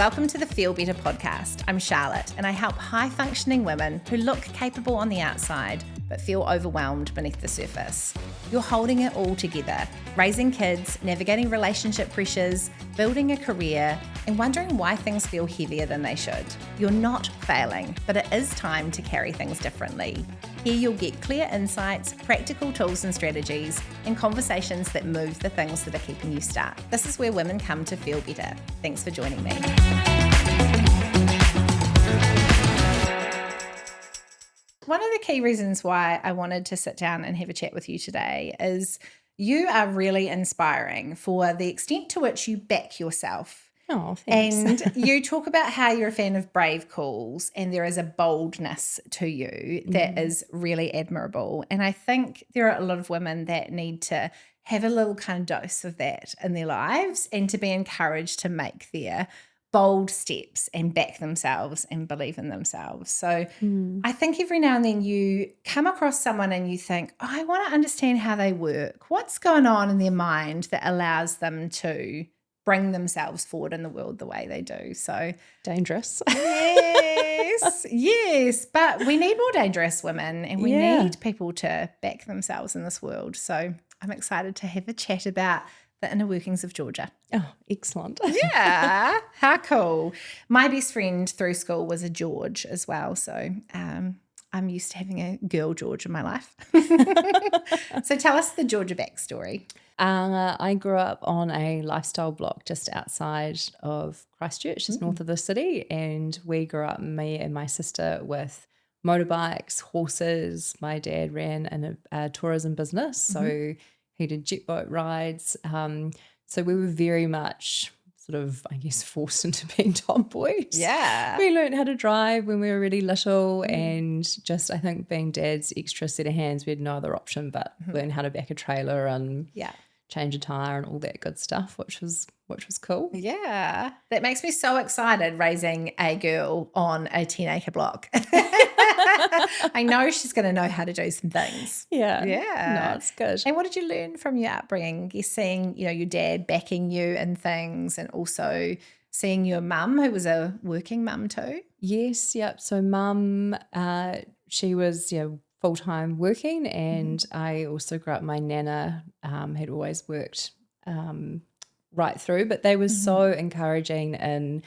Welcome to the Feel Better podcast. I'm Charlotte, and I help high-functioning women who look capable on the outside but feel overwhelmed beneath the surface. You're holding it all together, raising kids, navigating relationship pressures, building a career, and wondering why things feel heavier than they should. You're not failing, but it is time to carry things differently. Here you'll get clear insights, practical tools and strategies, and conversations that move the things that are keeping you stuck. This is where women come to feel better. Thanks for joining me. One of the key reasons why I wanted to sit down and have a chat with you today is you are really inspiring for the extent to which you back yourself. Oh, thanks. And you talk about how you're a fan of brave calls and there is a boldness to you that is really admirable. And I think there are a lot of women that need to have a little kind of dose of that in their lives and to be encouraged to make their bold steps and back themselves and believe in themselves. So I think every now and then you come across someone and you think, oh, I want to understand how they work. What's going on in their mind that allows them to bring themselves forward in the world the way they do? So Dangerous. yes, but we need more dangerous women and we need people to back themselves in this world. So I'm excited to have a chat about the inner workings of Georgia. Oh, excellent. Yeah, how cool. My best friend through school was a George as well, so I'm used to having a girl George in my life. So tell us the Georgia backstory. I grew up on a lifestyle block just outside of Christchurch, just north of the city, and we grew up, me and my sister, with motorbikes, horses. My dad ran a tourism business, so he did jet boat rides. So we were very much sort of, I guess, forced into being tomboys. Yeah. We learned how to drive when we were really little and just, I think, being dad's extra set of hands, we had no other option but learn how to back a trailer and change a tire and all that good stuff, which was cool. Yeah. That makes me so excited raising a girl on a 10-acre block. I know she's going to know how to do some things. Yeah. Yeah. No, it's good. And what did you learn from your upbringing? You're seeing, your dad backing you in things and also seeing your mum, who was a working mum too. Yes, yep. So mum, she was full-time working, and I also grew up, my nana had always worked right through, but they were so encouraging and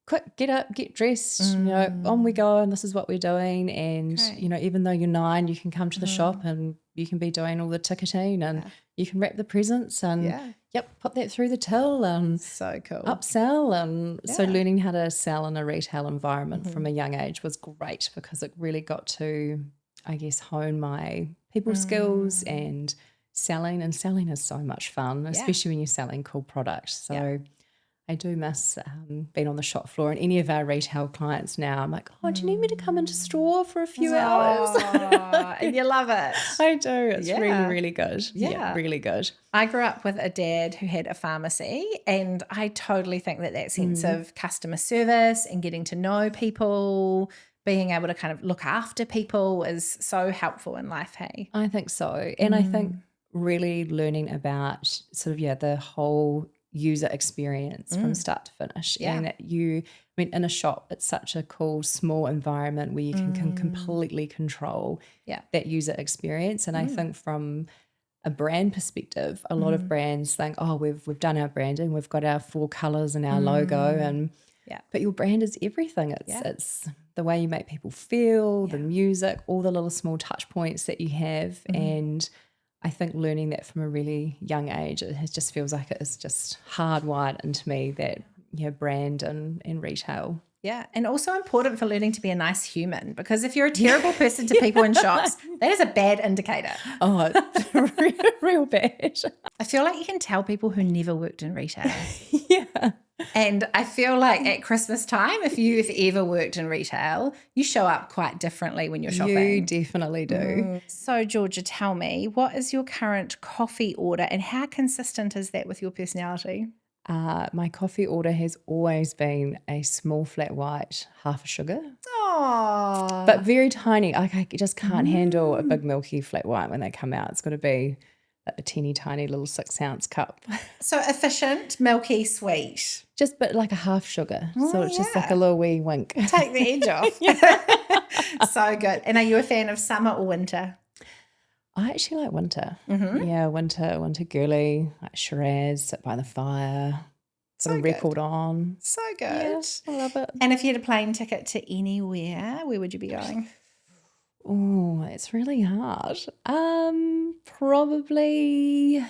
quick, get up, get dressed, on we go, and this is what we're doing. And, even though you're 9, you can come to the shop and you can be doing all the ticketing and you can wrap the presents and, put that through the till and so cool. Upsell. And so learning how to sell in a retail environment from a young age was great because it really got to, I guess, hone my people skills and selling. And selling is so much fun, especially when you're selling cool products. So I do miss being on the shop floor, and any of our retail clients now, I'm like, oh, do you need me to come into store for a few hours? And you love it. I do. It's really, really good. Yeah, really good. I grew up with a dad who had a pharmacy, and I totally think that sense of customer service and getting to know people, being able to kind of look after people is so helpful in life, hey? I think so. And I think really learning about sort of, the whole user experience from start to finish. And in a shop, it's such a cool small environment where you can completely control that user experience. And I think from a brand perspective, a lot of brands think, oh, we've done our branding, we've got our 4 colors and our logo, and but your brand is everything. It's the way you make people feel, the music, all the little small touch points that you have. And I think learning that from a really young age, it just feels like it is just hardwired into me, that brand and retail. Yeah, and also important for learning to be a nice human, because if you're a terrible person to people in shops, that is a bad indicator. Oh, real bad. I feel like you can tell people who never worked in retail. Yeah. And I feel like at Christmas time, if you've ever worked in retail, you show up quite differently when you're shopping. You definitely do. So, Georgia, tell me, what is your current coffee order and how consistent is that with your personality? My coffee order has always been a small flat white, half a sugar. Oh, but very tiny. I just can't handle a big milky flat white when they come out. It's got to be a teeny tiny little 6-ounce cup. So efficient, milky, sweet. Just but like a half sugar. So Oh, it's just like yeah. a little wee wink. Take the edge off. So good. And are you a fan of summer or winter? I actually like winter. Yeah, winter girly, like Shiraz, sit by the fire, put a record on. So good. Yeah, I love it. And if you had a plane ticket to anywhere, where would you be going? Oh, it's really hard. Probably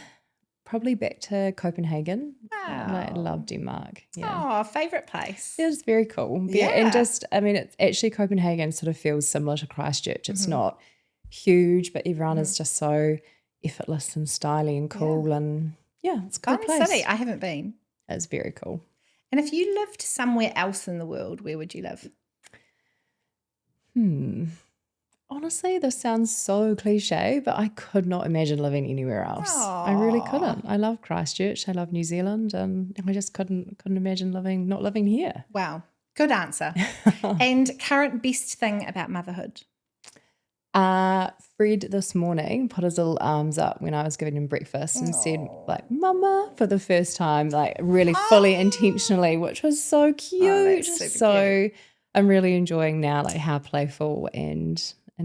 back to Copenhagen. I love Denmark. Yeah. Oh, favourite place. It was very cool. Yeah. And just, I mean, it's actually Copenhagen sort of feels similar to Christchurch. It's not huge, but everyone is just so effortless and stylish and cool. And yeah, it's a cool Fun place. city. I haven't been. It's very cool. And if you lived somewhere else in the world, where would you live? Honestly, this sounds so cliche, but I could not imagine living anywhere else. I really couldn't. I love Christchurch. I love New Zealand, and I just couldn't imagine not living here. Wow. Good answer. And current best thing about motherhood? Fred this morning put his little arms up when I was giving him breakfast and said, like, "Mama," for the first time, like really fully intentionally, which was so cute. Cute. I'm really enjoying now, like how playful and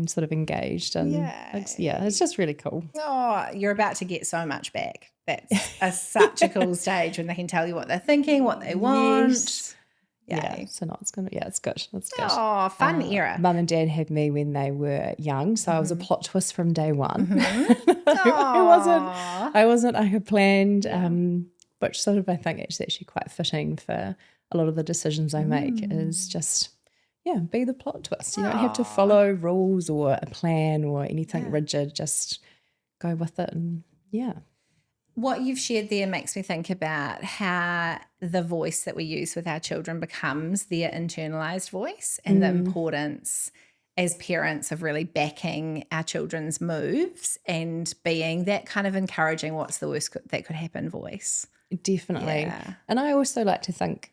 sort of engaged, and it's just really cool. Oh, you're about to get so much back. That's such a cool stage when they can tell you what they're thinking, what they want. Yes. Yeah, so no, it's good. It's good. Oh, fun era. Mum and Dad had me when they were young, so I was a plot twist from day one. I wasn't. I had planned, which sort of I think is actually quite fitting for a lot of the decisions I make. Is just be the plot twist. You don't have to follow rules or a plan or anything rigid. Just go with it, and What you've shared there makes me think about how the voice that we use with our children becomes their internalized voice, and the importance as parents of really backing our children's moves and being that kind of encouraging what's the worst that could happen voice. Definitely. Yeah. And I also like to think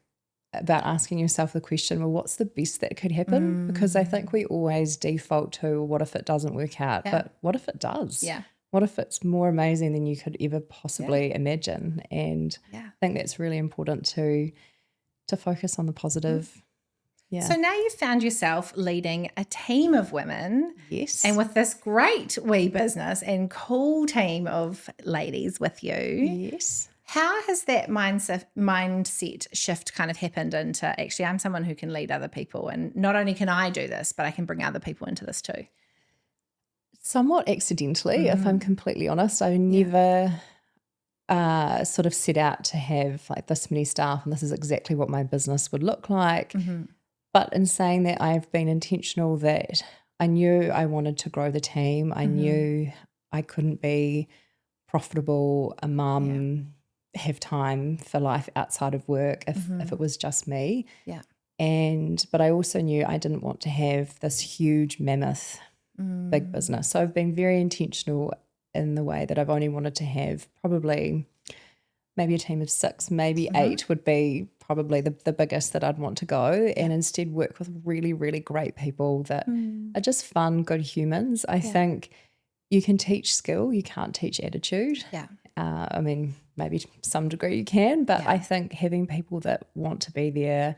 about asking yourself the question, well, what's the best that could happen? Because I think we always default to what if it doesn't work out, but what if it does? Yeah. What if it's more amazing than you could ever possibly imagine? And I think that's really important to focus on the positive. Yeah. So now you've found yourself leading a team of women. Yes. And with this great wee business and cool team of ladies with you. Yes. How has that mindset shift kind of happened into actually I'm someone who can lead other people, and not only can I do this, but I can bring other people into this too? Somewhat accidentally, if I'm completely honest. I never sort of set out to have like this many staff and this is exactly what my business would look like. But in saying that, I've been intentional that I knew I wanted to grow the team. I knew I couldn't be profitable, a mum, have time for life outside of work if it was just me. Yeah. But I also knew I didn't want to have this huge mammoth big business. So I've been very intentional in the way that I've only wanted to have probably maybe a team of 6, maybe 8 would be probably the biggest that I'd want to go, and instead work with really, really great people that are just fun, good humans. I think you can teach skill, you can't teach attitude. Yeah. I mean, maybe to some degree you can, but I think having people that want to be there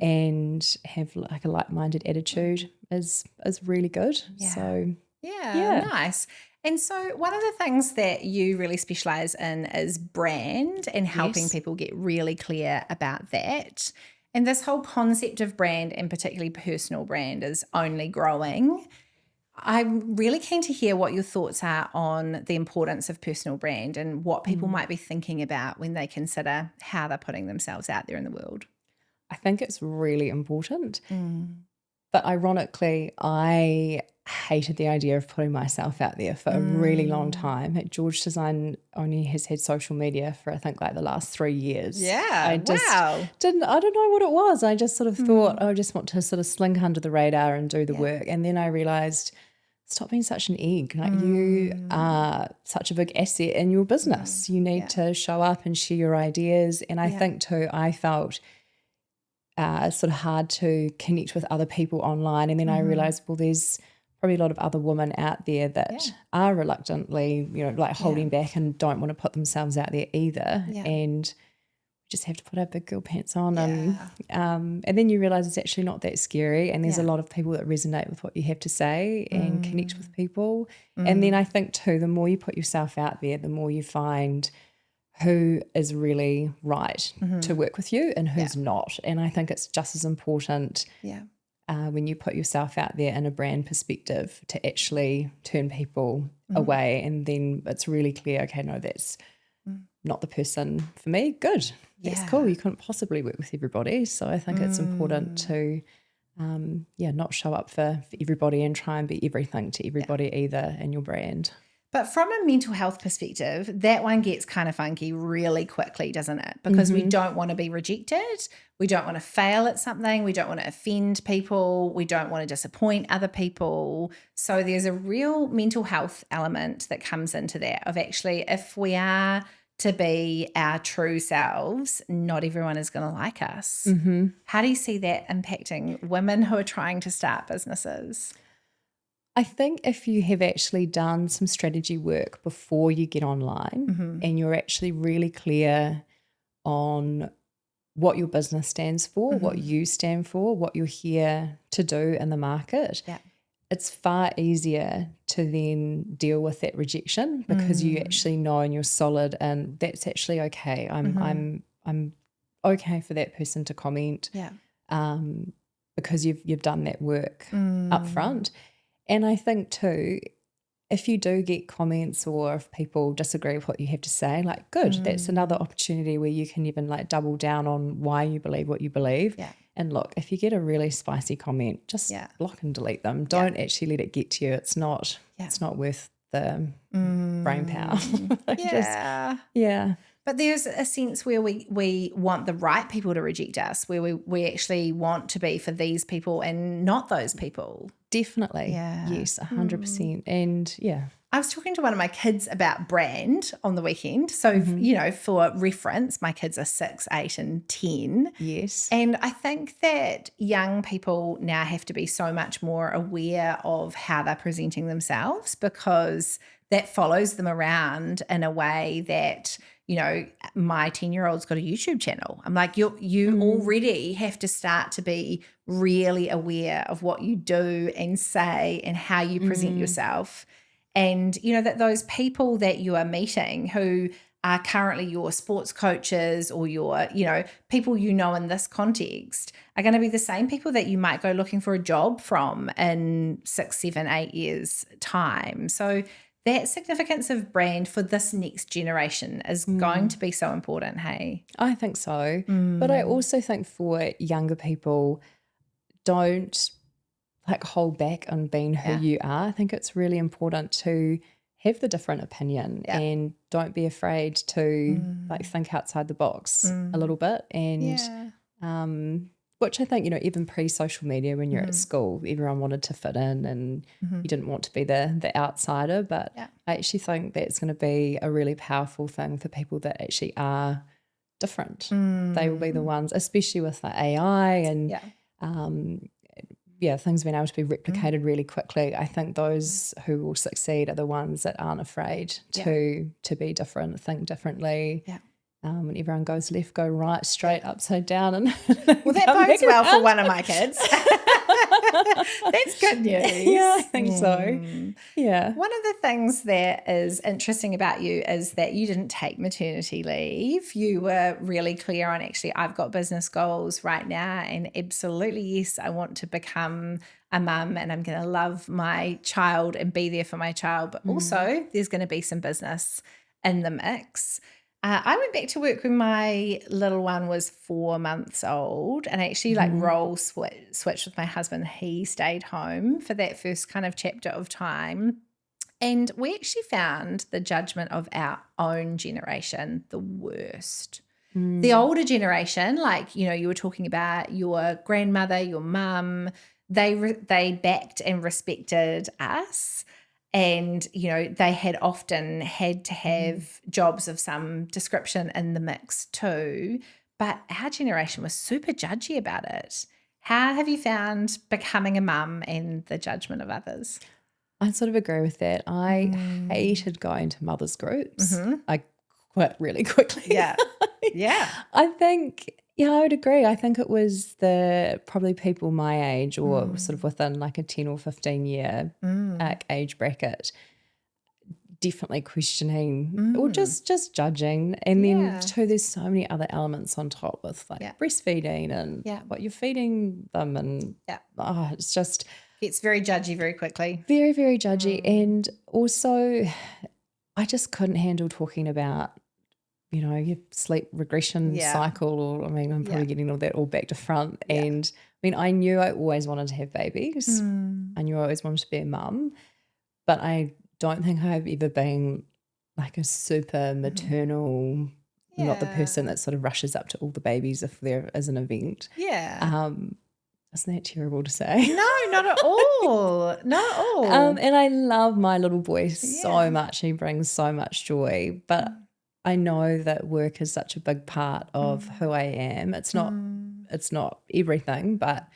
and have like a like-minded attitude is really good. Yeah. So nice. And so one of the things that you really specialize in is brand and helping people get really clear about that. And this whole concept of brand, and particularly personal brand, is only growing. I'm really keen to hear what your thoughts are on the importance of personal brand and what people might be thinking about when they consider how they're putting themselves out there in the world. I think it's really important. But ironically, I hated the idea of putting myself out there for a really long time. George Design only has had social media for I think like the last 3 years. Yeah, I just I don't know what it was. I just sort of thought, I just want to sort of slink under the radar and do the work. And then I realized, stop being such an egg. Like you are such a big asset in your business. You need to show up and share your ideas. And I think too, I felt sort of hard to connect with other people online. And then I realized, well, there's probably a lot of other women out there that are reluctantly, like holding back and don't want to put themselves out there either. Yeah. And just have to put our big girl pants on, Yeah. and then you realize it's actually not that scary, and there's a lot of people that resonate with what you have to say and connect with people. And then I think too, the more you put yourself out there, the more you find who is really right to work with you and who's not. And I think it's just as important when you put yourself out there in a brand perspective to actually turn people away, and then it's really clear, okay, no, that's not the person for me. Good. That's cool. You couldn't possibly work with everybody. So I think it's important to, not show up for everybody and try and be everything to everybody either in your brand. But from a mental health perspective, that one gets kind of funky really quickly, doesn't it? Because we don't want to be rejected. We don't want to fail at something. We don't want to offend people. We don't want to disappoint other people. So there's a real mental health element that comes into that of actually, if we are to be our true selves, not everyone is going to like us. How do you see that impacting women who are trying to start businesses? I think if you have actually done some strategy work before you get online and you're actually really clear on what your business stands for, what you stand for, what you're here to do in the market, it's far easier to then deal with that rejection because you actually know and you're solid, and that's actually okay. I'm okay for that person to comment, because you've done that work up front. And I think too, if you do get comments or if people disagree with what you have to say, like, good, that's another opportunity where you can even like double down on why you believe what you believe. And look, if you get a really spicy comment, just block and delete them. Don't actually let it get to you. It's not worth the brain power. But there's a sense where we want the right people to reject us, where we actually want to be for these people and not those people. Definitely. Yes, 100%. And I was talking to one of my kids about brand on the weekend. So, for reference, my kids are 6, 8 and 10. Yes. And I think that young people now have to be so much more aware of how they're presenting themselves, because that follows them around in a way that, my 10-year-old's got a YouTube channel. I'm like, you already have to start to be really aware of what you do and say and how you present yourself. And, that those people that you are meeting who are currently your sports coaches or your, people in this context are going to be the same people that you might go looking for a job from in 6, 7, 8 years' time. So that significance of brand for this next generation is going to be so important, hey? I think so. But I also think for younger people, don't hold back on being who you are. I think it's really important to have the different opinion and don't be afraid to think outside the box a little bit. And which I think, even pre-social media, when you're at school, everyone wanted to fit in and you didn't want to be the outsider. But I actually think that's going to be a really powerful thing for people that actually are different. They will be the ones, especially with the AI and things being able to be replicated really quickly. I think those who will succeed are the ones that aren't afraid to be different, think differently. When everyone goes left, go right, straight, upside down. And well, that bodes well for one of my kids. That's good news. Yeah, I think so. Yeah. One of the things that is interesting about you is that you didn't take maternity leave. You were really clear on, actually, I've got business goals right now, and absolutely, yes, I want to become a mum and I'm going to love my child and be there for my child. But also there's going to be some business in the mix. I went back to work when my little one was 4 months old, and I actually role switched with my husband. He stayed home for that first kind of chapter of time. And we actually found the judgment of our own generation the worst. The older generation, you were talking about your grandmother, your mum, they backed and respected us. And, they had often had to have jobs of some description in the mix too. But our generation was super judgy about it. How have you found becoming a mum and the judgment of others? I sort of agree with that. I hated going to mothers groups. I quit really quickly. Yeah. Yeah. I think, yeah, I would agree. I think it was probably people my age or sort of within like a 10 or 15 year age bracket, definitely questioning or just judging. And then too, there's so many other elements on top with like breastfeeding and what you're feeding them. And it's just It's very judgy very quickly. very, very judgy. And also I just couldn't handle talking about, you know, your sleep regression cycle, or I mean, I'm probably getting all that all back to front. And I mean, I knew I always wanted to have babies. I knew I always wanted to be a mum, but I don't think I've ever been like a super maternal, not the person that sort of rushes up to all the babies if there is an event. Yeah. Isn't that terrible to say? No, not at all. Not at all. And I love my little boy so much. He brings so much joy, but I know that work is such a big part of who I am. It's not everything, but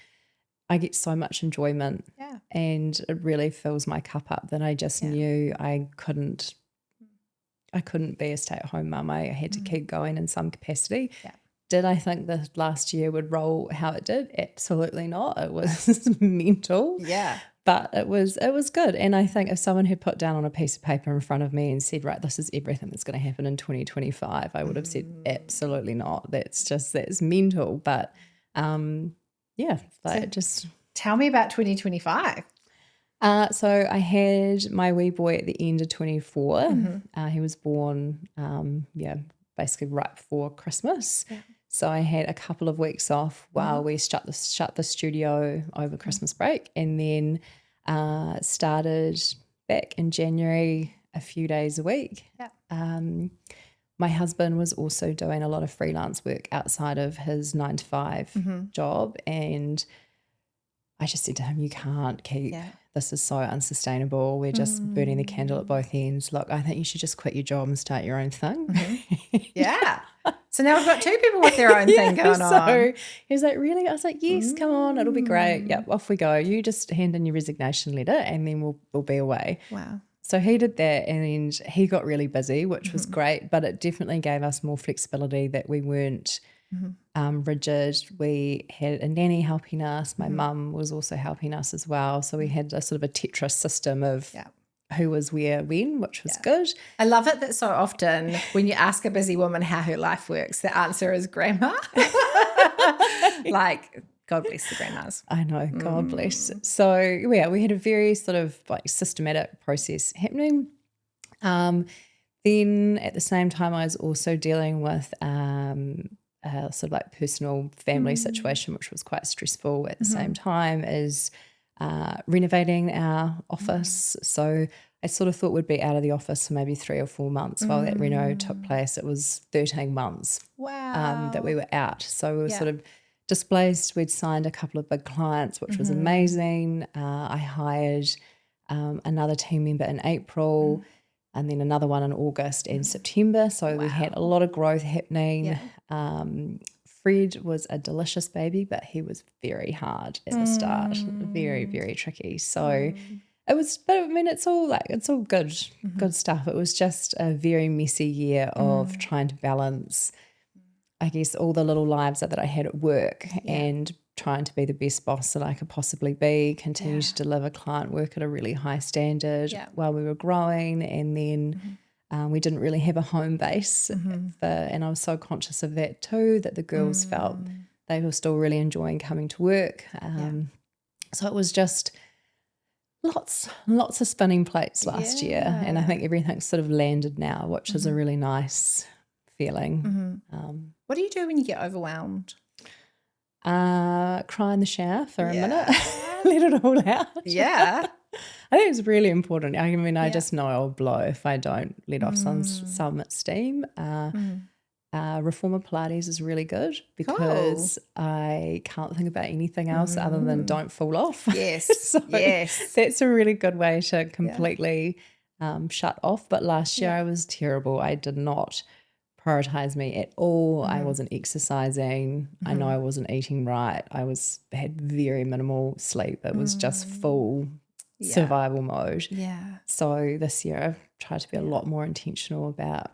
I get so much enjoyment and it really fills my cup up that I just knew I couldn't be a stay-at-home mum. I had to keep going in some capacity. Did I think the last year would roll how it did? Absolutely not. It was mental. Yeah. But it was good. And I think if someone had put down on a piece of paper in front of me and said, right, this is everything that's going to happen in 2025, I would have said, absolutely not. That's mental. But just. Tell me about 2025. So I had my wee boy at the end of 24. He was born, basically right before Christmas. Yeah. So I had a couple of weeks off while we shut the studio over Christmas break, and then started back in January a few days a week. Yeah. My husband was also doing a lot of freelance work outside of his 9-to-5 job, and I just said to him, you can't keep, this is so unsustainable. We're just burning the candle at both ends. Look, I think you should just quit your job and start your own thing. Yeah. So now we've got two people with their own thing going on. So he was like, really? I was like, yes, come on, it'll be great. Yep, off we go. You just hand in your resignation letter and then we'll be away. Wow. So he did that, and he got really busy, which was great, but it definitely gave us more flexibility that we weren't rigid. We had a nanny helping us. My mum was also helping us as well. So we had a sort of a Tetris system of who was where when, which was good. I love it that so often when you ask a busy woman how her life works, the answer is grandma. Like, God bless the grandmas. I know, God bless. So yeah, we had a very sort of like systematic process happening. Then at the same time, I was also dealing with a sort of like personal family situation, which was quite stressful at the same time as renovating our office. So I sort of thought we'd be out of the office for maybe 3 or 4 months while that reno took place. It was 13 months that we were out. So we were sort of displaced. We'd signed a couple of big clients, which was amazing. I hired another team member in April and then another one in August and September. So we had a lot of growth happening. Fred was a delicious baby, but he was very hard at the start, very, very tricky. So it was, but I mean, it's all good, good stuff. It was just a very messy year of trying to balance, I guess, all the little lives that I had at work and trying to be the best boss that I could possibly be, continue to deliver client work at a really high standard while we were growing. And then we didn't really have a home base. And I was so conscious of that too, that the girls felt they were still really enjoying coming to work. So it was just lots of spinning plates last year. And I think everything's sort of landed now, which is a really nice feeling. What do you do when you get overwhelmed? Cry in the shower for a minute, let it all out. Yeah. I think it's really important. I mean, I just know I'll blow if I don't let off some steam. Reformer Pilates is really good because I can't think about anything else other than don't fall off. Yes, So that's a really good way to completely shut off. But last year I was terrible. I did not prioritize me at all. I wasn't exercising. I know I wasn't eating right. Had very minimal sleep. It was just full survival mode. Yeah. So this year I've tried to be a lot more intentional about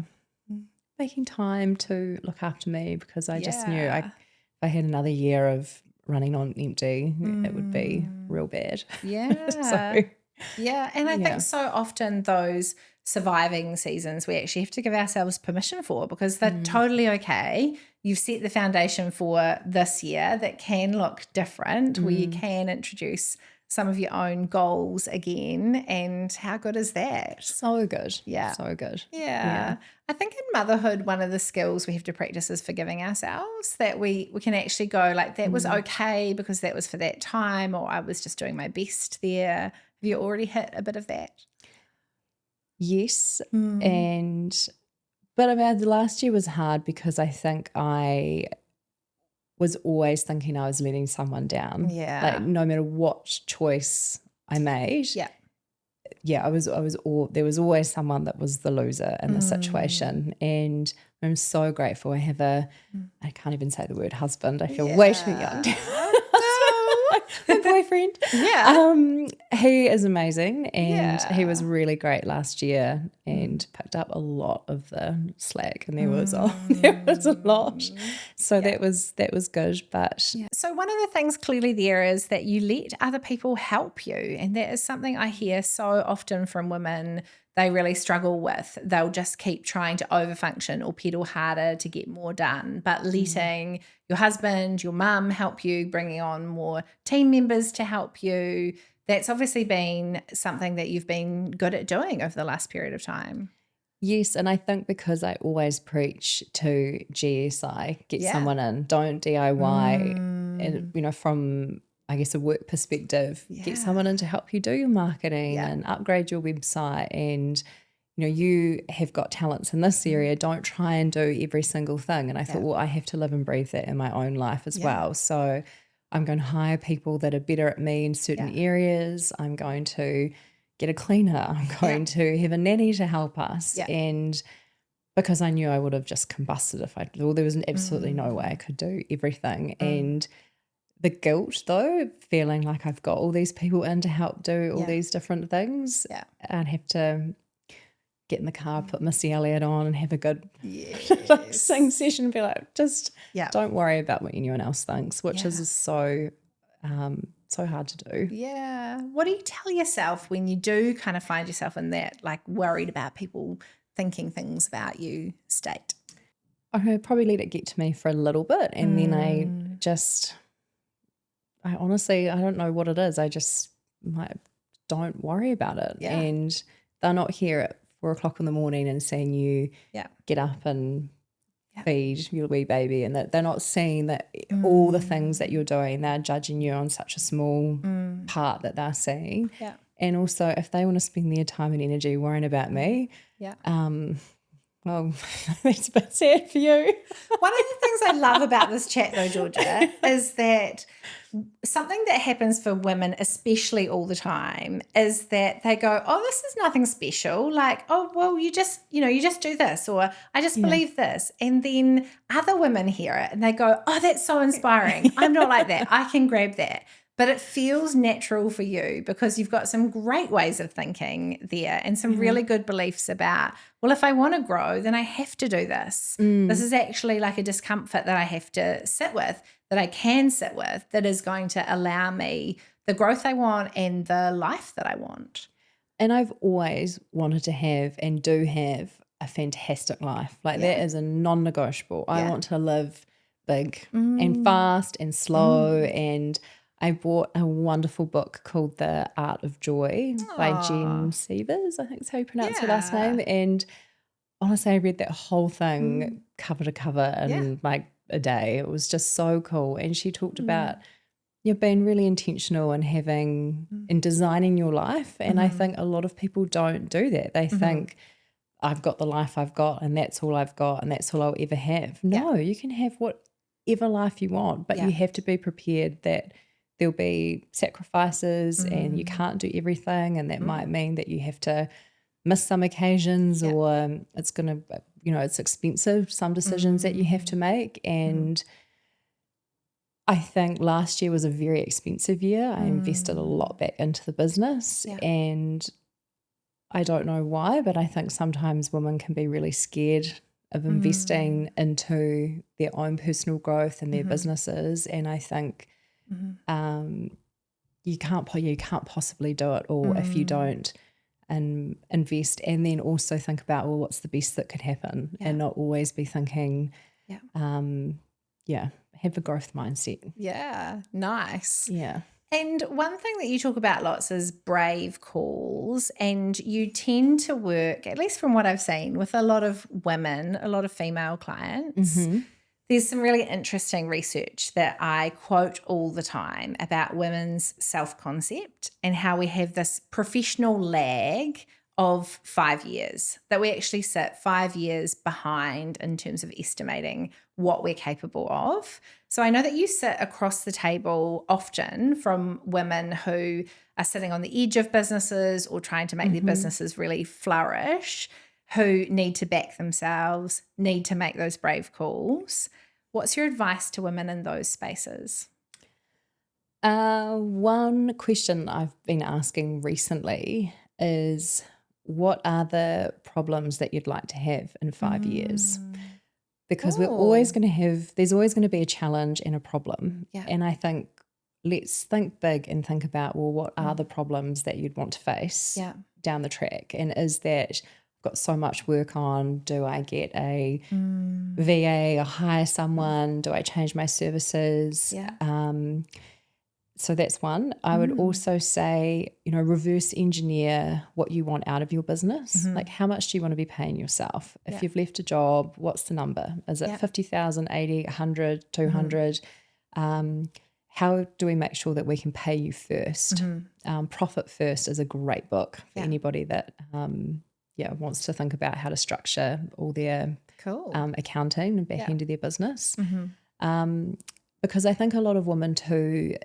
making time to look after me, because I just knew if I had another year of running on empty, it would be real bad. Yeah. So yeah. And I think so often those surviving seasons we actually have to give ourselves permission for, because they're totally okay. You've set the foundation for this year that can look different, where you can introduce some of your own goals again. And how good is that? so good. Yeah. So good. Yeah. I think in motherhood, one of the skills we have to practice is forgiving ourselves, that we can actually go like, that was okay because that was for that time, or I was just doing my best there. Have you already hit a bit of that? Yes. But I mean, the last year was hard because I think I was always thinking I was letting someone down. Yeah. Like no matter what choice I made. Yeah. There was always someone that was the loser in the situation. And I'm so grateful. I can't even say the word husband. I feel way too young. My boyfriend. Yeah. He is amazing, and he was really great last year and picked up a lot of the slack, and there was a lot. So that was good. But So one of the things clearly there is that you let other people help you, and that is something I hear so often from women they really struggle with. They'll just keep trying to overfunction or pedal harder to get more done, but letting your husband, your mum help you, bringing on more team members to help you, that's obviously been something that you've been good at doing over the last period of time. yes, and I think because I always preach to GSI, get someone in, don't DIY, and from I guess a work perspective, get someone in to help you do your marketing and upgrade your website, and you have got talents in this area, don't try and do every single thing. And I thought, well, I have to live and breathe that in my own life as well. So I'm going to hire people that are better at me in certain areas. I'm going to get a cleaner. I'm going to have a nanny to help us. And because I knew I would have just combusted if there was absolutely no way I could do everything. And the guilt, though, feeling like I've got all these people in to help do all these different things, I'd have to get in the car, put Missy Elliott on and have a good sing session and be like, just don't worry about what anyone else thinks, which is so hard to do. Yeah. What do you tell yourself when you do kind of find yourself in that like worried about people thinking things about you state? I probably let it get to me for a little bit, and then I honestly, I don't know what it is. I just don't worry about it. Yeah. And they're not here at 4 o'clock in the morning and seeing you get up and feed your wee baby, and that they're not seeing that all the things that you're doing, they're judging you on such a small part that they're seeing. Yeah. And also if they want to spend their time and energy worrying about me, well, that's a bit sad for you. One of the things I love about this chat though, Georgia, is that something that happens for women, especially all the time, is that they go, oh, this is nothing special. Like, oh, well, you just do this, or I just believe this. And then other women hear it and they go, oh, that's so inspiring. I'm not like that. I can grab that. But it feels natural for you because you've got some great ways of thinking there and some really good beliefs about, well, if I want to grow, then I have to do this. This is actually like a discomfort that I have to sit with, that I can sit with, that is going to allow me the growth I want and the life that I want. And I've always wanted to have and do have a fantastic life. Like that is a non-negotiable. I want to live big and fast and slow. And I bought a wonderful book called The Art of Joy by Jen Sievers, I think is how you pronounce her last name. And honestly, I read that whole thing cover to cover in like a day. It was just so cool. And she talked about being really intentional and having and designing your life. And I think a lot of people don't do that. They think, I've got the life I've got and that's all I've got and that's all I'll ever have. No, you can have whatever life you want, but you have to be prepared that there'll be sacrifices and you can't do everything, and that might mean that you have to miss some occasions or it's going to it's expensive, some decisions that you have to make. And I think last year was a very expensive year. I invested a lot back into the business, and I don't know why, but I think sometimes women can be really scared of investing into their own personal growth and their businesses. And I think you can't possibly do it all if you don't invest, and then also think about, well, what's the best that could happen, and not always be thinking, have a growth mindset. Yeah, nice. Yeah. And one thing that you talk about lots is brave calls, and you tend to work, at least from what I've seen, with a lot of women, a lot of female clients. There's some really interesting research that I quote all the time about women's self-concept and how we have this professional lag of 5 years, that we actually sit 5 years behind in terms of estimating what we're capable of. So I know that you sit across the table often from women who are sitting on the edge of businesses or trying to make their businesses really flourish, who need to back themselves, need to make those brave calls. What's your advice to women in those spaces? One question I've been asking recently is, what are the problems that you'd like to have in 5 years? Because there's always going to be a challenge and a problem. Yeah. And I think, let's think big and think about, well, what are the problems that you'd want to face down the track? And is that, I've got so much work on, do I get a VA or hire someone? Do I change my services? So that's one. I would also say, reverse engineer what you want out of your business. Like, how much do you want to be paying yourself? If you've left a job, what's the number? Is it 50,000, 80, 100, 200? How do we make sure that we can pay you first? Profit First is a great book for anybody that wants to think about how to structure all their accounting and back end of their business. Because I think a lot of women too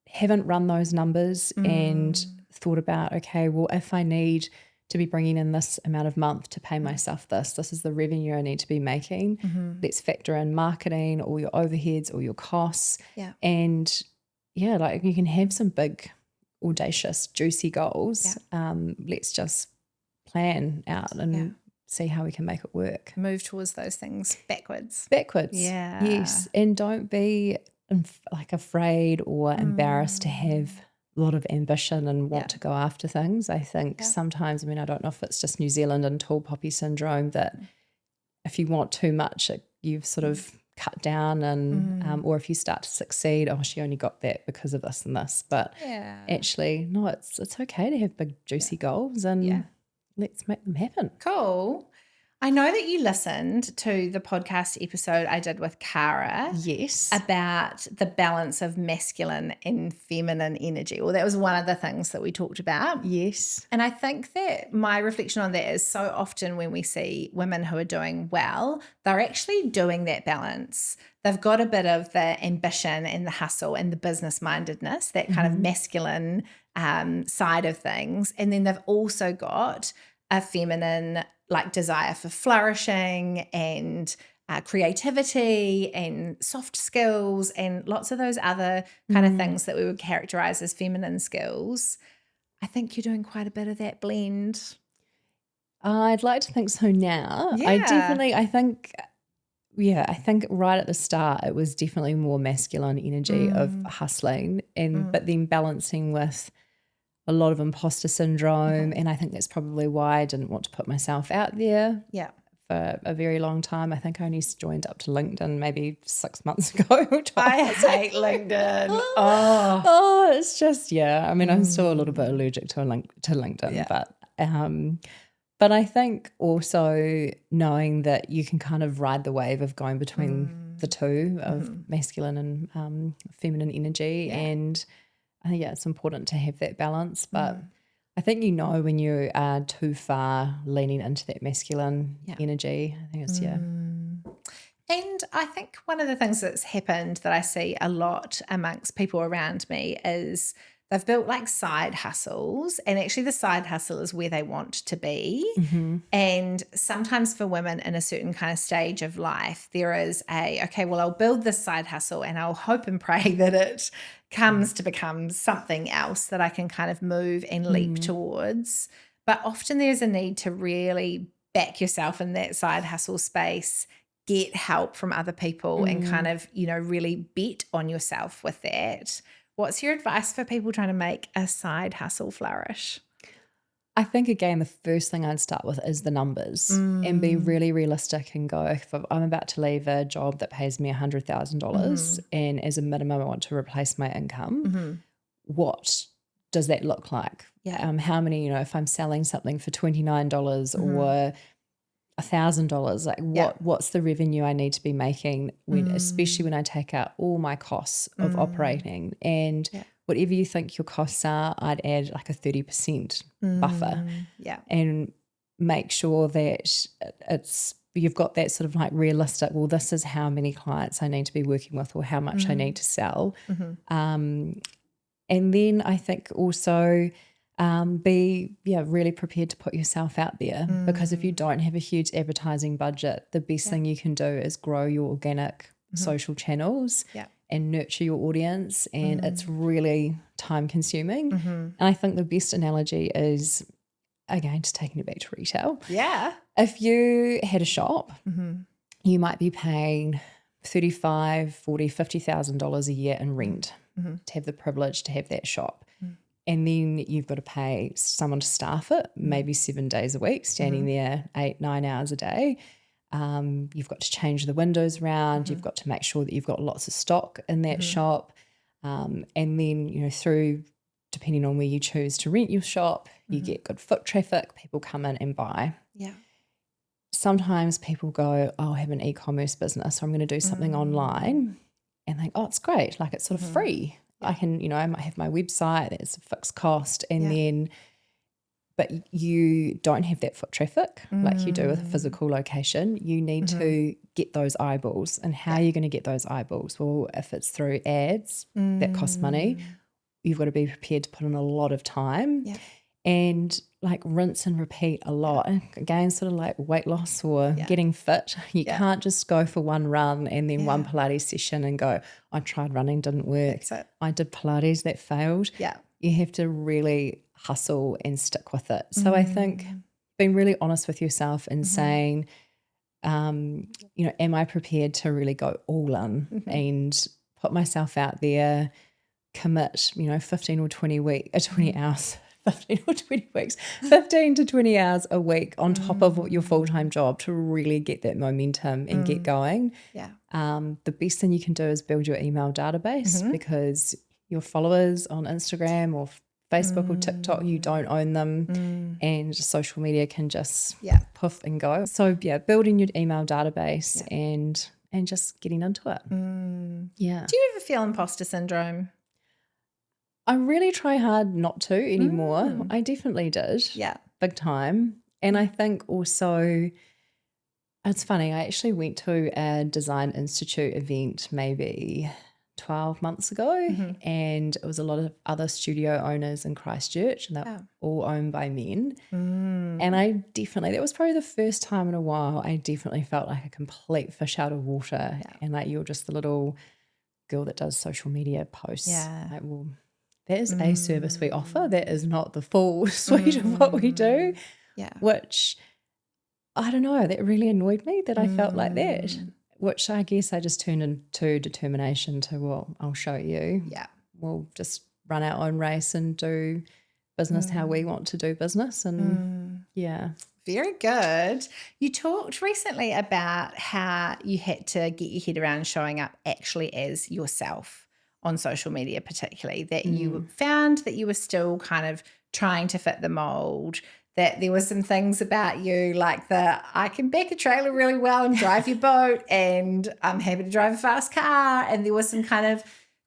haven't run those numbers and thought about, okay, well, if I need to be bringing in this amount of month to pay myself this is the revenue I need to be making. Let's factor in marketing, all your overheads, all your costs. And like, you can have some big, audacious, juicy goals. Let's just plan out and see how we can make it work. Move towards those things backwards. Yeah. Yes. And don't be afraid or embarrassed to have a lot of ambition and want to go after things. I think sometimes, I don't know if it's just New Zealand and tall poppy syndrome, that if you want too much, you've sort of cut down, and or if you start to succeed, she only got that because of this and this. But actually, no, it's okay to have big juicy goals, and let's make them happen. Cool. I know that you listened to the podcast episode I did with Cara. Yes. About the balance of masculine and feminine energy. Well, that was one of the things that we talked about. Yes. And I think that my reflection on that is, so often when we see women who are doing well, they're actually doing that balance. They've got a bit of the ambition and the hustle and the business mindedness, that kind of masculine side of things. And then they've also got a feminine desire for flourishing and creativity and soft skills and lots of those other kind of things that we would characterize as feminine skills. I think you're doing quite a bit of that blend. I'd like to think so now. I think right at the start it was definitely more masculine energy of hustling, but then balancing with a lot of imposter syndrome. And I think that's probably why I didn't want to put myself out there for a very long time. I think I only joined up to LinkedIn maybe 6 months ago. I hate LinkedIn. It's just, I'm still a little bit allergic to LinkedIn, but I think also knowing that you can kind of ride the wave of going between the two of masculine and feminine energy. And it's important to have that balance, but I think when you are too far leaning into that masculine energy. I think it's And I think one of the things that's happened that I see a lot amongst people around me is they've built like side hustles, and actually the side hustle is where they want to be. Mm-hmm. And sometimes for women in a certain kind of stage of life, there is okay, well, I'll build this side hustle and I'll hope and pray that it comes to become something else that I can kind of move and leap towards. But often there's a need to really back yourself in that side hustle space, get help from other people and kind of, really bet on yourself with that. What's your advice for people trying to make a side hustle flourish? I think, again, the first thing I'd start with is the numbers and be really realistic and go, if I'm about to leave a job that pays me $100,000 and as a minimum I want to replace my income, what does that look like? Yeah. How many, if I'm selling something for $29 or $1,000, like what's the revenue I need to be making especially when I take out all my costs of operating, and whatever you think your costs are, I'd add like a 30% buffer and make sure that you've got that sort of like realistic, well, this is how many clients I need to be working with or how much I need to sell. And then I think also be really prepared to put yourself out there, because if you don't have a huge advertising budget, the best thing you can do is grow your organic social channels and nurture your audience, and it's really time consuming. And I think the best analogy is, again, just taking it back to retail. Yeah. If you had a shop, you might be paying $35,000, $40,000, $50,000 a year in rent to have the privilege to have that shop. And then you've got to pay someone to staff it, maybe 7 days a week, standing there 8-9 hours a day. You've got to change the windows around. You've got to make sure that you've got lots of stock in that shop. And then, through, depending on where you choose to rent your shop, you get good foot traffic, people come in and buy. Yeah. Sometimes people go, oh, I have an e-commerce business, so I'm going to do something online, and think, oh, it's great. Like, it's sort of free. I can, I might have my website, that's a fixed cost, and then, but you don't have that foot traffic like you do with a physical location. You need to get those eyeballs, and how are you going to get those eyeballs? Well, if it's through ads that cost money, you've got to be prepared to put in a lot of time and like rinse and repeat a lot. Again, sort of like weight loss or getting fit. You can't just go for one run and then one Pilates session and go, I tried running, didn't work. I did Pilates, that failed. Yeah. You have to really hustle and stick with it. So I think being really honest with yourself and saying, am I prepared to really go all in and put myself out there, commit, 15 or 20 hours, 15 or 20 weeks, 15 to 20 hours a week on top of your full-time job to really get that momentum and get going. Yeah. The best thing you can do is build your email database, because your followers on Instagram or Facebook or TikTok, you don't own them, and social media can just poof and go. So building your email database and just getting into it. Yeah. Do you ever feel imposter syndrome? I really try hard not to anymore. I definitely did. Yeah. Big time. And I think also, it's funny, I actually went to a Design Institute event maybe 12 months ago, and it was a lot of other studio owners in Christchurch, and they're all owned by men. And I definitely, that was probably the first time in a while I definitely felt like a complete fish out of water, and like you're just the little girl that does social media posts. Like, well, that is a service we offer. That is not the full suite of what we do. Yeah. Which, I don't know, that really annoyed me that I felt like that, which I guess I just turned into determination to, well, I'll show you. Yeah. We'll just run our own race and do business how we want to do business. And Very good. You talked recently about how you had to get your head around showing up actually as yourself on social media, particularly, that you found that you were still kind of trying to fit the mold, that there were some things about you like I can back a trailer really well and drive your boat, and I'm happy to drive a fast car, and there were some kind of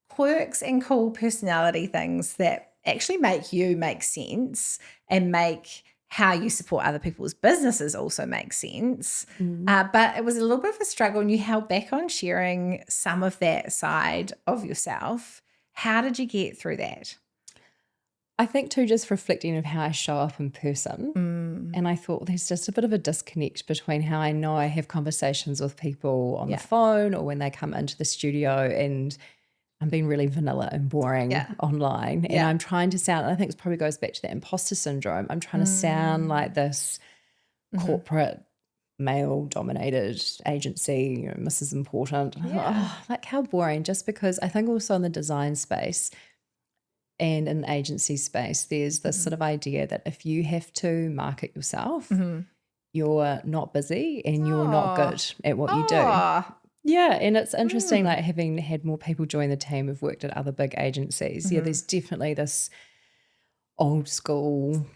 quirks and cool personality things that actually make you make sense and make how you support other people's businesses also makes sense. But it was a little bit of a struggle, and you held back on sharing some of that side of yourself. How did you get through that? I think too, just reflecting of how I show up in person. And I thought there's just a bit of a disconnect between how I know I have conversations with people on the phone or when they come into the studio, and I'm being really vanilla and boring online. And I'm trying to sound, I think it probably goes back to that imposter syndrome. I'm trying to sound like this corporate male-dominated agency, Mrs. Important. And I thought, oh, like how boring, just because I think also in the design space and in the agency space, there's this sort of idea that if you have to market yourself, you're not busy and you're not good at what you do. Yeah, and it's interesting, like having had more people join the team who've worked at other big agencies. Yeah, there's definitely this old school,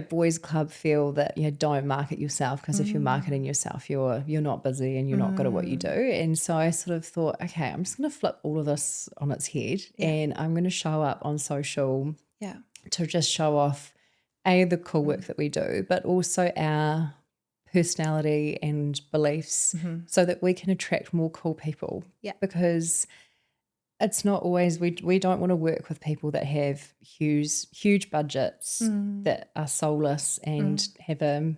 boys club feel that don't market yourself, because if you're marketing yourself, you're not busy and you're not good at what you do. And so I sort of thought, okay, I'm just going to flip all of this on its head, and I'm going to show up on social to just show off the cool work that we do, but also our personality and beliefs, so that we can attract more cool people. Because it's not always, we don't want to work with people that have huge budgets that are soulless and have a,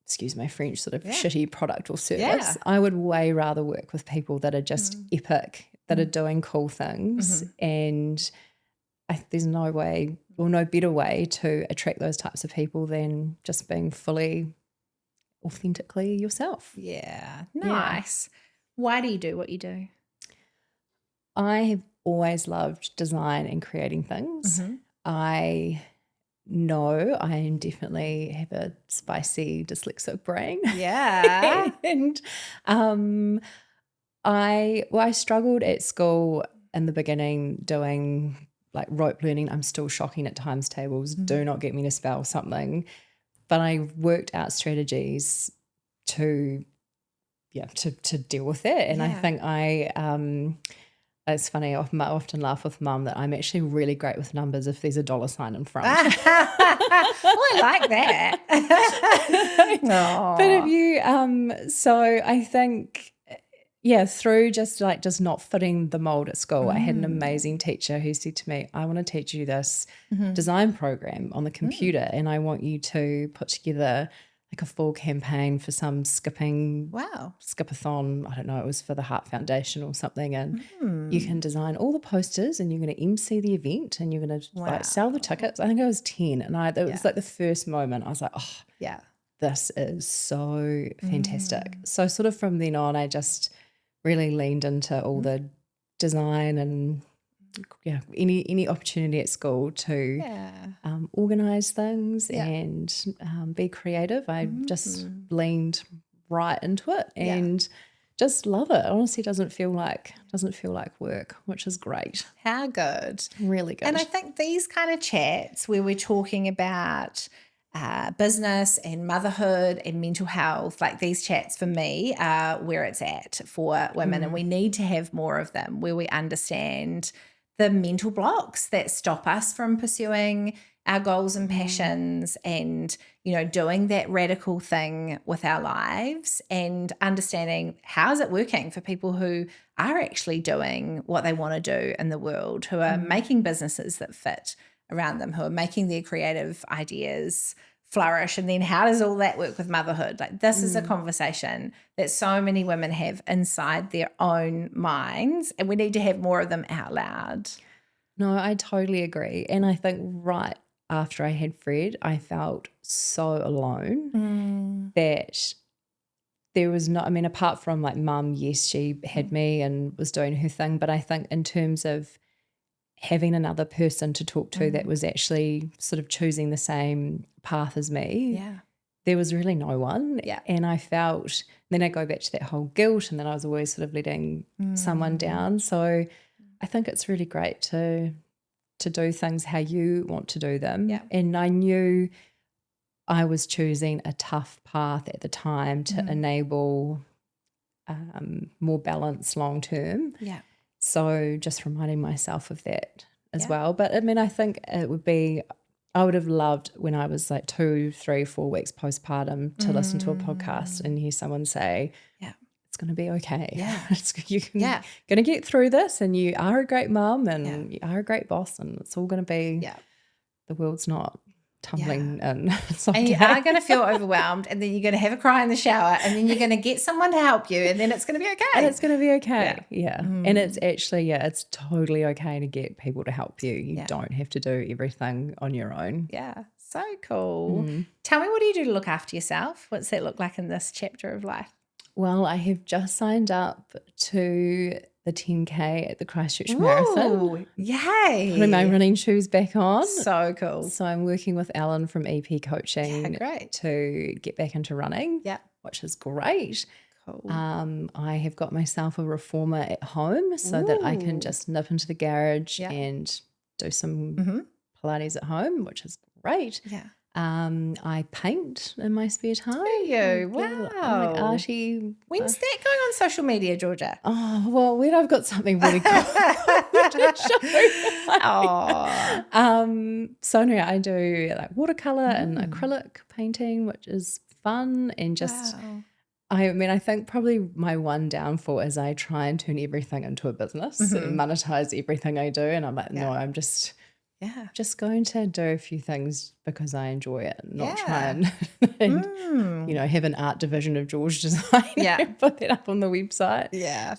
excuse my French, sort of shitty product or service. I would way rather work with people that are just epic, that are doing cool things. And there's no way or no better way to attract those types of people than just being fully authentically yourself. Yeah, nice. Why do you do what you do? I have always loved design and creating things. I know I definitely have a spicy dyslexic brain. Yeah. And I struggled at school in the beginning doing like rope learning. I'm still shocking at times tables. Do not get me to spell something. But I worked out strategies to deal with it. And I think it's funny, I often laugh with Mum that I'm actually really great with numbers if there's a dollar sign in front. I like that. But if you, so I think, through just not fitting the mold at school, I had an amazing teacher who said to me, I want to teach you this design program on the computer, and I want you to put together like a full campaign for some skipathon. I don't know, it was for the Heart Foundation or something. And you can design all the posters, and you're going to MC the event, and you're going to like sell the tickets. I think I was 10, and it was like the first moment I was like, oh, this is so fantastic. So sort of from then on, I just really leaned into all the design and any opportunity at school to organise things and be creative. I just leaned right into it and just love it. Honestly, doesn't feel like work, which is great. How good. Really good. And I think these kind of chats where we're talking about business and motherhood and mental health, like these chats for me are where it's at for women. And we need to have more of them where we understand the mental blocks that stop us from pursuing our goals and passions and, doing that radical thing with our lives, and understanding how's it working for people who are actually doing what they want to do in the world, who are making businesses that fit around them, who are making their creative ideas flourish. And then how does all that work with motherhood? Like this is a conversation that so many women have inside their own minds, and we need to have more of them out loud. No, I totally agree. And I think right after I had Fred, I felt so alone that there was no, I mean, apart from like Mum, yes, she had me and was doing her thing. But I think in terms of having another person to talk to that was actually sort of choosing the same path as me, there was really no one. And I felt, then I go back to that whole guilt, and then I was always sort of letting someone down. So I think it's really great to do things how you want to do them. And I knew I was choosing a tough path at the time to enable more balance long term. So just reminding myself of that as well. But I mean, I think it would be, I would have loved when I was like 2, 3, 4 weeks postpartum to listen to a podcast and hear someone say, it's going to be okay. Yeah. You're going to get through this, and you are a great mum, and you are a great boss, and it's all going to be, the world's not tumbling in. And you are going to feel overwhelmed, and then you're going to have a cry in the shower, and then you're going to get someone to help you, and then it's going to be okay. And it's going to be okay. Yeah. And it's actually, it's totally okay to get people to help you. You don't have to do everything on your own. Yeah. So cool. Tell me, what do you do to look after yourself? What's that look like in this chapter of life? Well, I have just signed up to the 10K at the Christchurch Marathon. Yay. Putting my running shoes back on. So cool. So I'm working with Ellen from EP Coaching to get back into running, which is great. Cool. I have got myself a reformer at home so that I can just nip into the garage and do some Pilates at home, which is great. Yeah. I paint in my spare time. Do you? Wow. I'm like arty. When's that going on social media, Georgia? Oh, well, when I've got something really cool to show. So no, I do like watercolor and acrylic painting, which is fun, and just I mean, I think probably my one downfall is I try and turn everything into a business and monetize everything I do, and I'm like, no, I'm just going to do a few things because I enjoy it, not try and you know, have an art division of George Design and put that up on the website. Yeah.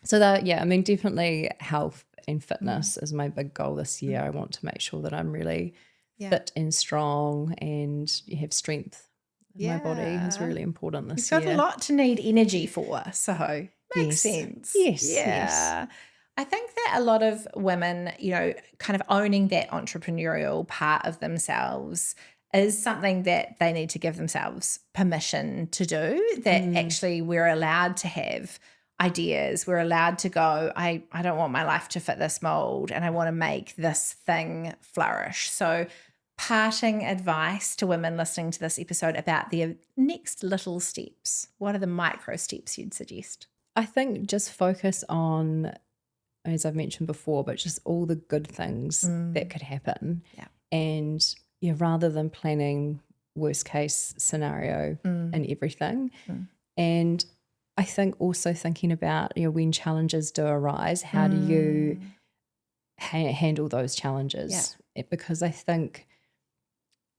So that, I mean, definitely health and fitness is my big goal this year. I want to make sure that I'm really fit and strong, and you have strength in my body is really important this year. You've got a lot to need energy for, so makes sense. Yes. I think that a lot of women, you know, kind of owning that entrepreneurial part of themselves is something that they need to give themselves permission to do, that actually we're allowed to have ideas. We're allowed to go, I don't want my life to fit this mold, and I want to make this thing flourish. So parting advice to women listening to this episode about their next little steps. What are the micro steps you'd suggest? I think just focus on, as I've mentioned before, but just all the good things that could happen. Yeah. And rather than planning worst case scenario and everything. And I think also thinking about, when challenges do arise, how do you handle those challenges? Because I think,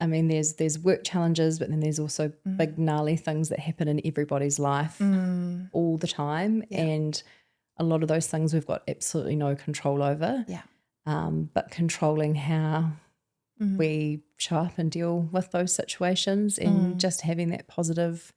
I mean, there's work challenges, but then there's also big gnarly things that happen in everybody's life all the time. And a lot of those things we've got absolutely no control over. But controlling how we show up and deal with those situations, and just having that positive,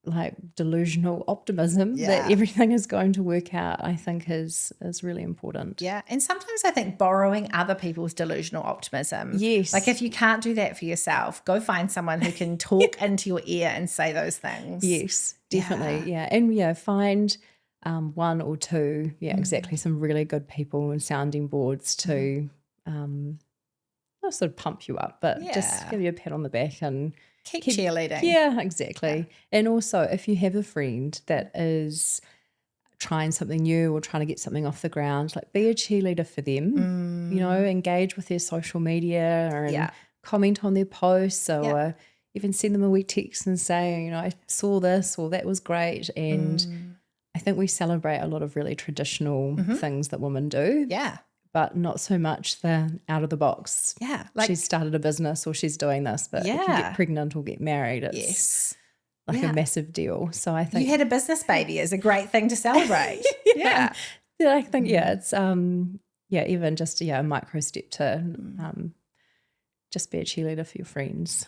like delusional optimism that everything is going to work out, I think is really important. Yeah. And sometimes I think borrowing other people's delusional optimism. Yes. Like if you can't do that for yourself, go find someone who can talk into your ear and say those things. Yes, definitely. Yeah. And find one or two, exactly, some really good people and sounding boards to not sort of pump you up, but just give you a pat on the back and keep cheerleading. Yeah, exactly. And also, if you have a friend that is trying something new or trying to get something off the ground, like be a cheerleader for them, engage with their social media and comment on their posts, or even send them a wee text and say, I saw this, or that was great. And I think we celebrate a lot of really traditional things that women do. Yeah. But not so much the out of the box. Yeah. Like she's started a business or she's doing this, but if you get pregnant or get married, it's like a massive deal. So I think you had a business baby is a great thing to celebrate. Yeah. I think, it's, even just a micro step to just be a cheerleader for your friends.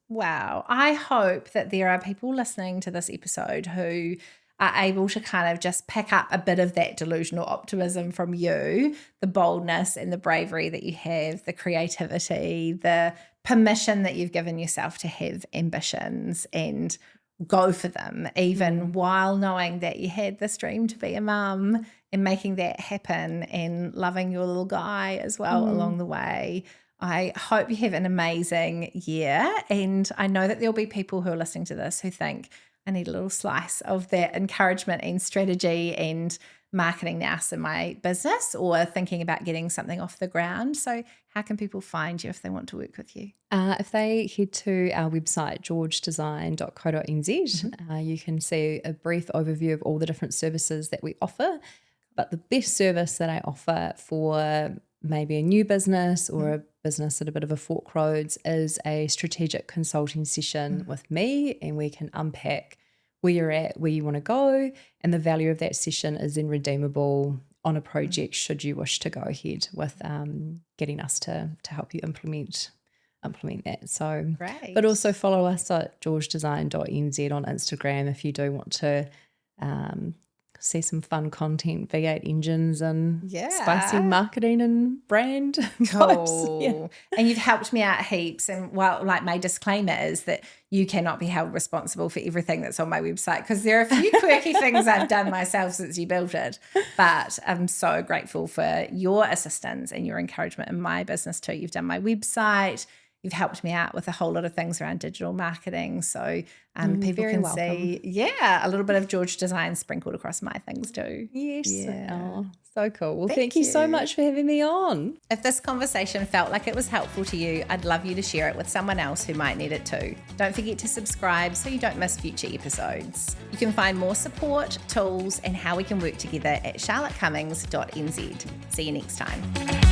Wow. I hope that there are people listening to this episode who are able to kind of just pick up a bit of that delusional optimism from you, the boldness and the bravery that you have, the creativity, the permission that you've given yourself to have ambitions and go for them, even while knowing that you had this dream to be a mum, and making that happen and loving your little guy as well along the way. I hope you have an amazing year, and I know that there'll be people who are listening to this who think, I need a little slice of that encouragement and strategy and marketing nous in my business or thinking about getting something off the ground. So how can people find you if they want to work with you? If they head to our website, georgedesign.co.nz, you can see a brief overview of all the different services that we offer. But the best service that I offer for maybe a new business or a business at a bit of a fork roads is a strategic consulting session with me, and we can unpack where you're at, where you want to go, and the value of that session is then redeemable on a project should you wish to go ahead with getting us to help you implement that. So, Great. But also follow us at georgedesign.nz on Instagram if you do want to see some fun content, V8 engines and spicy marketing and brand vibes. Yeah. And you've helped me out heaps. And well, like my disclaimer is that you cannot be held responsible for everything that's on my website because there are a few quirky things I've done myself since you built it. But I'm so grateful for your assistance and your encouragement in my business too. You've done my website. You've helped me out with a whole lot of things around digital marketing. So people can see, a little bit of George Design sprinkled across my things too. Yes. Yeah. Oh, so cool. Well, thank you so much for having me on. If this conversation felt like it was helpful to you, I'd love you to share it with someone else who might need it too. Don't forget to subscribe so you don't miss future episodes. You can find more support, tools, and how we can work together at charlottecummings.nz. See you next time.